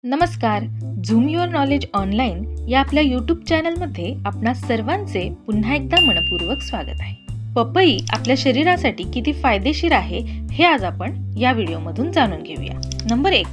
नमस्कार. Zoom your knowledge online या आपल्या यूट्यूब चॅनलमध्ये आपणा सर्वांचे पुन्हा एकदा मनपूर्वक स्वागत आहे. पपई आपल्या शरीरासाठी किती फायदेशीर आहे हे आज आपण या व्हिडिओमधून जाणून घेऊया. नंबर 1.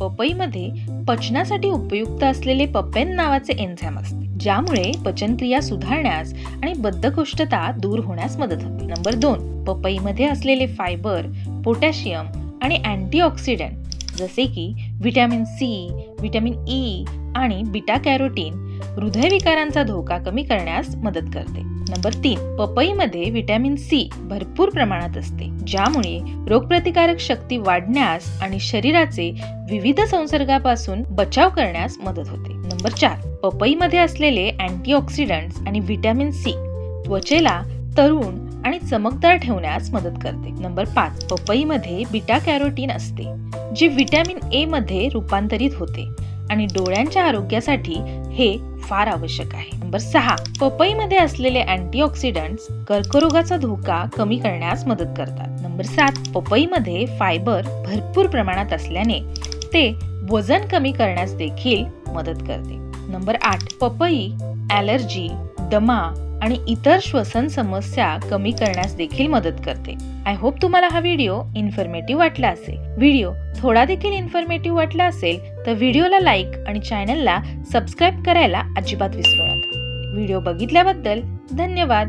पपईमध्ये पचनासाठी उपयुक्त असलेले पपेन नावाचे एन्झाइम असते, ज्यामुळे पचनक्रिया सुधारण्यास आणि बद्धकोष्ठता दूर होण्यास मदत होते. नंबर 2. पपईमध्ये असलेले फायबर, पोटॅशियम आणि अँटीऑक्सिडंट जसे की व्हिटॅमिन सी, व्हिटॅमिन ई आणि बीटा कॅरोटीन हृदयविकारांचा धोका कमी करण्यास मदत करते. नंबर 3. पपईमध्ये व्हिटॅमिन सी भरपूर प्रमाणात असते, ज्यामुळे रोगप्रतिकारक शक्ती वाढण्यास आणि शरीराचे विविध संसर्गापासून बचाव करण्यास मदत होते. नंबर 4. पपईमध्ये असलेले अँटीऑक्सिडंट्स आणि व्हिटॅमिन सी त्वचेला तरुण आणि चमकदार ठेवण्यास मदत करते. नंबर 5. पपईमध्ये बीटा कॅरोटीन असते, जे व्हिटॅमिन ए मध्ये रूपांतरित होते आणि डोळ्यांच्या आरोग्यासाठी हे फार आवश्यक आहे. नंबर 6. पपईमध्ये असलेले अँटीऑक्सिडंट्स कर्करोगाचा धोका कमी करण्यास मदत करतात. नंबर 7. पपईमध्ये फायबर भरपूर प्रमाणात असल्याने ते वजन कमी करण्यास देखील मदत करते. नंबर 8. पपई ॲलर्जी, दमा आणि इतर श्वसन समस्या कमी करण्यास देखील मदत करते. आय होप तुम्हाला हा व्हिडिओ इन्फॉर्मेटिव्ह वाटला असेल. व्हिडिओ थोडा देखील इन्फॉर्मेटिव्ह वाटला असेल तर व्हिडिओला लाईक आणि चॅनलला सबस्क्राईब करायला अजिबात विसरू नका. व्हिडिओ बघितल्याबद्दल धन्यवाद.